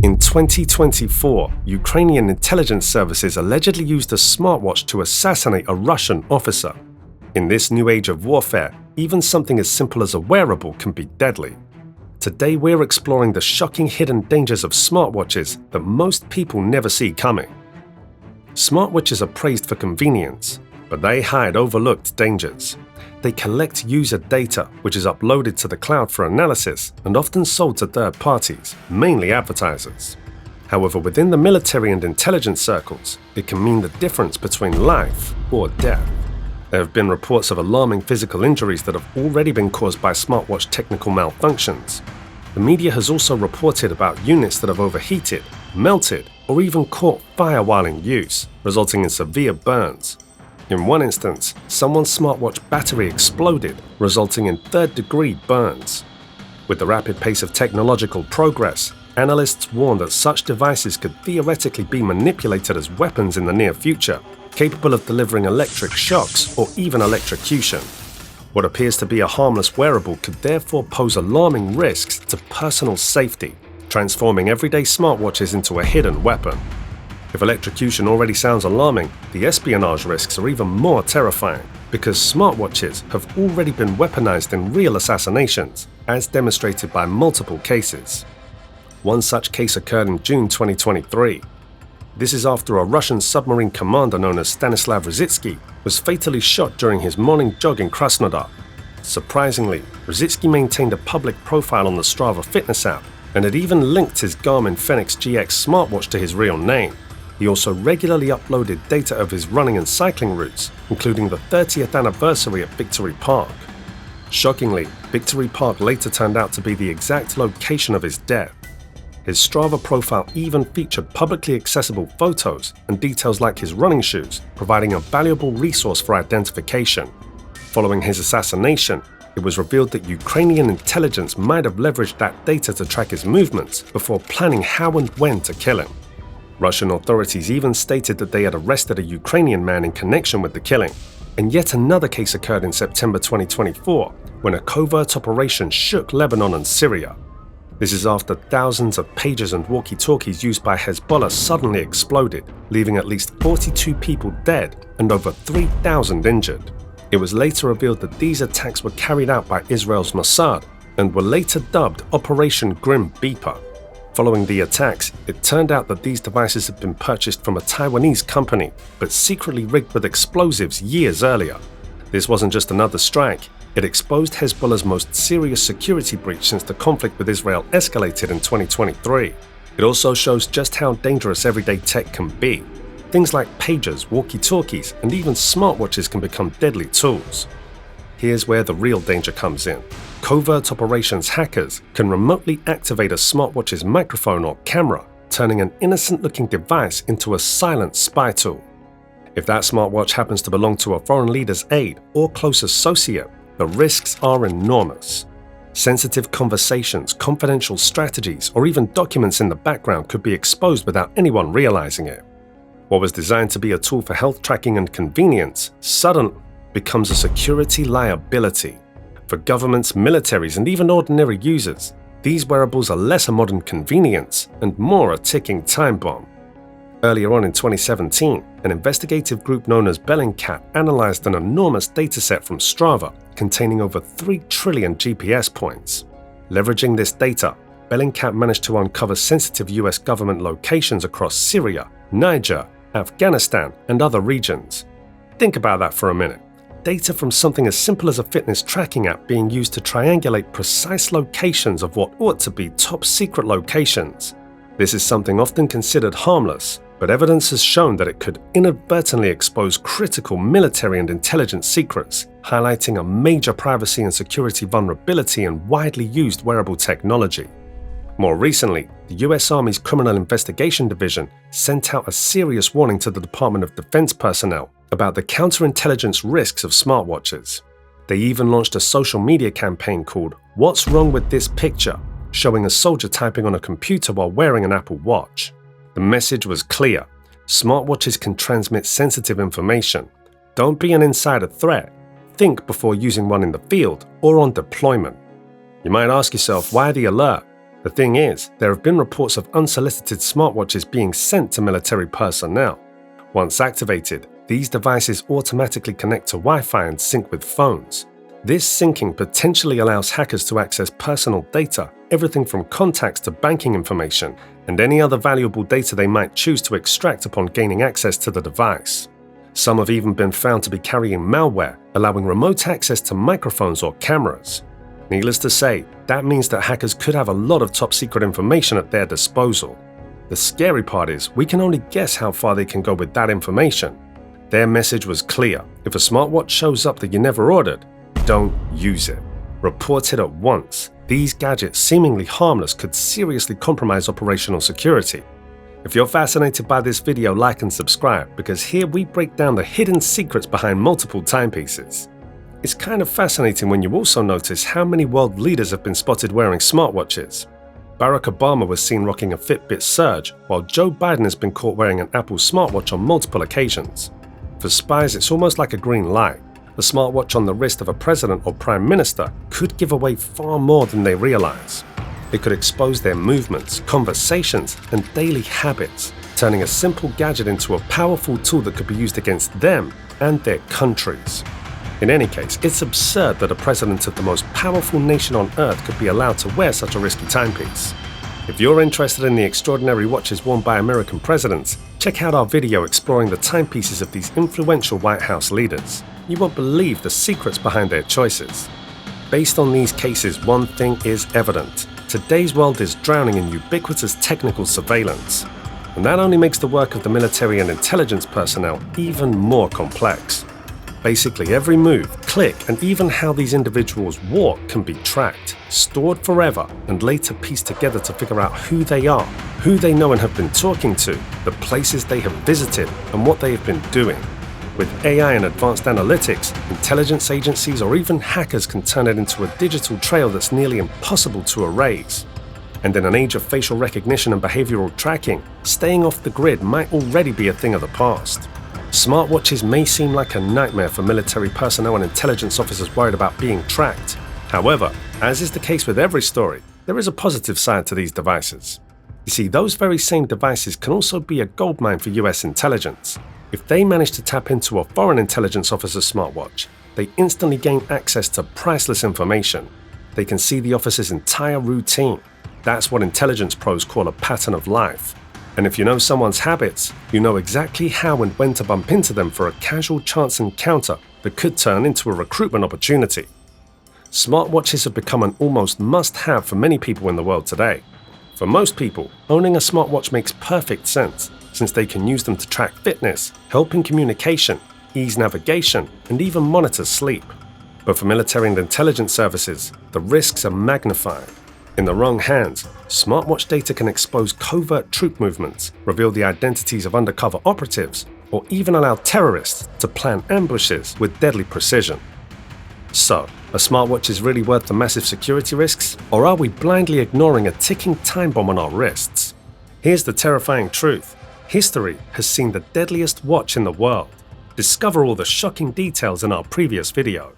In 2024, Ukrainian intelligence services allegedly used a smartwatch to assassinate a Russian officer. In this new age of warfare, even something as simple as a wearable can be deadly. Today we're exploring the shocking hidden dangers of smartwatches that most people never see coming. Smartwatches are praised for convenience, but they hide overlooked dangers. They collect user data, which is uploaded to the cloud for analysis and often sold to third parties, mainly advertisers. However, within the military and intelligence circles, it can mean the difference between life or death. There have been reports of alarming physical injuries that have already been caused by smartwatch technical malfunctions. The media has also reported about units that have overheated, melted, or even caught fire while in use, resulting in severe burns. In one instance, someone's smartwatch battery exploded, resulting in third-degree burns. With the rapid pace of technological progress, analysts warn that such devices could theoretically be manipulated as weapons in the near future, capable of delivering electric shocks or even electrocution. What appears to be a harmless wearable could therefore pose alarming risks to personal safety, transforming everyday smartwatches into a hidden weapon. If electrocution already sounds alarming, the espionage risks are even more terrifying, because smartwatches have already been weaponized in real assassinations, as demonstrated by multiple cases. One such case occurred in June 2023. This is after a Russian submarine commander known as Stanislav Ruzitsky was fatally shot during his morning jog in Krasnodar. Surprisingly, Ruzitsky maintained a public profile on the Strava fitness app and had even linked his Garmin Fenix GX smartwatch to his real name. He also regularly uploaded data of his running and cycling routes, including the 30th anniversary at Victory Park. Shockingly, Victory Park later turned out to be the exact location of his death. His Strava profile even featured publicly accessible photos and details like his running shoes, providing a valuable resource for identification. Following his assassination, it was revealed that Ukrainian intelligence might have leveraged that data to track his movements before planning how and when to kill him. Russian authorities even stated that they had arrested a Ukrainian man in connection with the killing. And yet another case occurred in September 2024, when a covert operation shook Lebanon and Syria. This is after thousands of pagers and walkie-talkies used by Hezbollah suddenly exploded, leaving at least 42 people dead and over 3,000 injured. It was later revealed that these attacks were carried out by Israel's Mossad and were later dubbed Operation Grim Beeper. Following the attacks, it turned out that these devices had been purchased from a Taiwanese company, but secretly rigged with explosives years earlier. This wasn't just another strike, it exposed Hezbollah's most serious security breach since the conflict with Israel escalated in 2023. It also shows just how dangerous everyday tech can be. Things like pagers, walkie-talkies, and even smartwatches can become deadly tools. Here's where the real danger comes in. Covert operations hackers can remotely activate a smartwatch's microphone or camera, turning an innocent-looking device into a silent spy tool. If that smartwatch happens to belong to a foreign leader's aide or close associate, the risks are enormous. Sensitive conversations, confidential strategies, or even documents in the background could be exposed without anyone realizing it. What was designed to be a tool for health tracking and convenience suddenly becomes a security liability. For governments, militaries, and even ordinary users, these wearables are less a modern convenience and more a ticking time bomb. Earlier on in 2017, an investigative group known as Bellingcat analyzed an enormous dataset from Strava containing over 3 trillion GPS points. Leveraging this data, Bellingcat managed to uncover sensitive US government locations across Syria, Niger, Afghanistan, and other regions. Think about that for a minute. Data from something as simple as a fitness tracking app being used to triangulate precise locations of what ought to be top-secret locations. This is something often considered harmless, but evidence has shown that it could inadvertently expose critical military and intelligence secrets, highlighting a major privacy and security vulnerability in widely used wearable technology. More recently, the US Army's Criminal Investigation Division sent out a serious warning to the Department of Defense personnel about the counterintelligence risks of smartwatches. They even launched a social media campaign called "What's Wrong with This Picture?", showing a soldier typing on a computer while wearing an Apple Watch. The message was clear: smartwatches can transmit sensitive information. Don't be an insider threat. Think before using one in the field or on deployment. You might ask yourself, why the alert? The thing is, there have been reports of unsolicited smartwatches being sent to military personnel. Once activated, these devices automatically connect to Wi-Fi and sync with phones. This syncing potentially allows hackers to access personal data, everything from contacts to banking information, and any other valuable data they might choose to extract upon gaining access to the device. Some have even been found to be carrying malware, allowing remote access to microphones or cameras. Needless to say, that means that hackers could have a lot of top-secret information at their disposal. The scary part is, we can only guess how far they can go with that information. Their message was clear: if a smartwatch shows up that you never ordered, don't use it. Report it at once. These gadgets, seemingly harmless, could seriously compromise operational security. If you're fascinated by this video, like and subscribe, because here we break down the hidden secrets behind multiple timepieces. It's kind of fascinating when you also notice how many world leaders have been spotted wearing smartwatches. Barack Obama was seen rocking a Fitbit Surge, while Joe Biden has been caught wearing an Apple smartwatch on multiple occasions. For spies, it's almost like a green light. The smartwatch on the wrist of a president or prime minister could give away far more than they realize. It could expose their movements, conversations, and daily habits, turning a simple gadget into a powerful tool that could be used against them and their countries. In any case, it's absurd that a president of the most powerful nation on earth could be allowed to wear such a risky timepiece. If you're interested in the extraordinary watches worn by American presidents, check out our video exploring the timepieces of these influential White House leaders. You won't believe the secrets behind their choices. Based on these cases, one thing is evident. Today's world is drowning in ubiquitous technical surveillance. And that only makes the work of the military and intelligence personnel even more complex. Basically, every move, click, and even how these individuals walk can be tracked, stored forever, and later pieced together to figure out who they are, who they know and have been talking to, the places they have visited, and what they have been doing. With AI and advanced analytics, intelligence agencies or even hackers can turn it into a digital trail that's nearly impossible to erase. And in an age of facial recognition and behavioral tracking, staying off the grid might already be a thing of the past. Smartwatches may seem like a nightmare for military personnel and intelligence officers worried about being tracked. However, as is the case with every story, there is a positive side to these devices. You see, those very same devices can also be a goldmine for US intelligence. If they manage to tap into a foreign intelligence officer's smartwatch, they instantly gain access to priceless information. They can see the officer's entire routine. That's what intelligence pros call a pattern of life. And if you know someone's habits, you know exactly how and when to bump into them for a casual chance encounter that could turn into a recruitment opportunity. Smartwatches have become an almost must-have for many people in the world today. For most people, owning a smartwatch makes perfect sense, since they can use them to track fitness, help in communication, ease navigation, and even monitor sleep. But for military and intelligence services, the risks are magnified. In the wrong hands, smartwatch data can expose covert troop movements, reveal the identities of undercover operatives, or even allow terrorists to plan ambushes with deadly precision. So, a smartwatch is really worth the massive security risks, or are we blindly ignoring a ticking time bomb on our wrists? Here's the terrifying truth. History has seen the deadliest watch in the world. Discover all the shocking details in our previous video.